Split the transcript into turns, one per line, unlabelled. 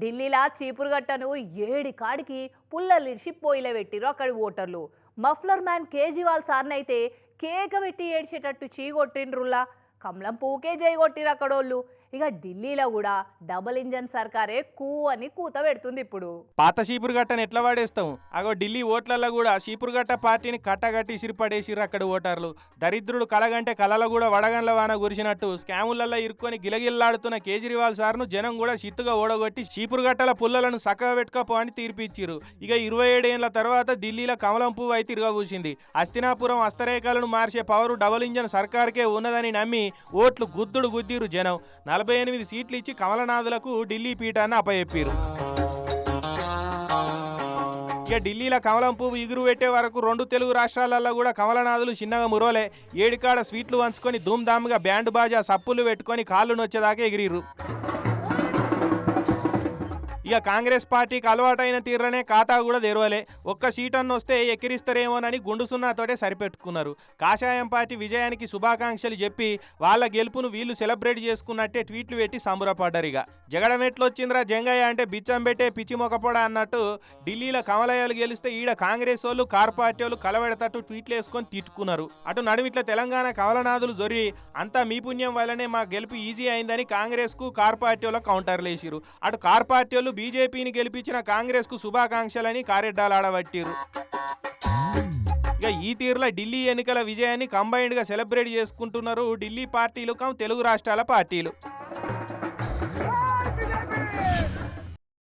ఢిల్లీలా చీపురుగట్టను AD కాడికి పుల్లలిడిసి పోయిల పెట్టిరు అక్కడి ఓటర్లు. మఫ్లర్ మ్యాన్ కేజ్రీవాల్ సార్నైతే కేక పెట్టి ఏడ్చేటట్టు చీగొట్టిండ్రుల్లా. కమలం పూకే జైగొట్టిరు అక్కడోళ్ళు. ఇక ఢిల్లీలో కూడా డబుల్ ఇంజన్ సర్కారే కూ అని కూత పెడుతుంది ఇప్పుడు.
పాత చీపురుగట్టను ఎట్లా వాడేస్తాం? అగో ఢిల్లీ ఓట్లలో కూడా చీపురుగట్ట పార్టీని కట్టగట్టి సిరిపడేసిర్రు అక్కడ ఓటర్లు. దరిద్రుడు కలగంటే కలలో కూడా వడగండ్ల వాన కురిసినట్టు స్కాములలో ఇరుక్కొని గిలగిల్లాడుతున్న కేజ్రీవాల్ సార్ను జనం కూడా చిత్తుగా ఓడగొట్టి చీపురుగట్టల పుల్లలను సక్కగా పెట్టుకోపో అని తీర్పిచ్చిరు. ఇక 27 ఏళ్ల తర్వాత ఢిల్లీలో కమలం పువ్వు అయితే తిరగబూసింది. హస్తినాపురం హస్తరేఖలను మార్చే పవరు డబుల్ ఇంజన్ సర్కార్కే ఉన్నదని నమ్మి ఓట్లు గుద్దుడు గుద్దిరు జనం. 48 సీట్లు ఇచ్చి కమలనాథులకు ఢిల్లీ పీఠాన్ని అప్పచెప్పారు. ఇక ఢిల్లీలో కమలం పువ్వు ఇగురు పెట్టే వరకు 2 తెలుగు రాష్ట్రాలలో కూడా కమలనాథులు చిన్నగా మురోలే. ఏడికాడ స్వీట్లు వంచుకొని ధూమ్ధామ్గా బ్యాండ్ బాజా సప్పులు పెట్టుకొని కాళ్ళు నొచ్చేదాకా ఎగిరిరు. ఇక కాంగ్రెస్ పార్టీకి అలవాటైన తీర్రనే ఖాతా కూడా తెరవలే. ఒక్క సీటన్ను వస్తే ఎక్కిరిస్తారేమోనని గుండు సున్నాతోటే సరిపెట్టుకున్నారు. కాషాయం పార్టీ విజయానికి శుభాకాంక్షలు చెప్పి వాళ్ళ గెలుపును వీళ్ళు సెలబ్రేట్ చేసుకున్నట్టే ట్వీట్లు పెట్టి సంబరపడ్డారు. ఇక జగడమెట్లొచ్చిందిరా జంగయ్య అంటే బిచ్చం పెట్టే పిచ్చి మొకపోడ అన్నట్టు ఢిల్లీలో కమలయ్యలు గెలిస్తే ఈడ కాంగ్రెస్ వాళ్ళు కార్ పార్టీ వాళ్ళు కలవెడతట్టు ట్వీట్లు వేసుకొని తిట్టుకున్నారు. అటు నడుమిట్ల తెలంగాణ కమలనాథులు జొర్రి అంతా మీ పుణ్యం వల్లనే మా గెలుపు ఈజీ అయిందని కాంగ్రెస్ కు కార్ పార్టీ వాళ్ళు కౌంటర్లు వేసిరు. అటు కార్ పార్టీ వాళ్ళు బీజేపీని గెలిపించిన కాంగ్రెస్ కు శుభాకాంక్షలని కారెడ్డాలాడబట్టిరు. ఇక ఈ తీరులో ఢిల్లీ ఎన్నికల విజయాన్ని కంబైన్డ్ గా సెలబ్రేట్ చేసుకుంటున్నారు ఢిల్లీ పార్టీలు తెలుగు రాష్ట్రాల పార్టీలు.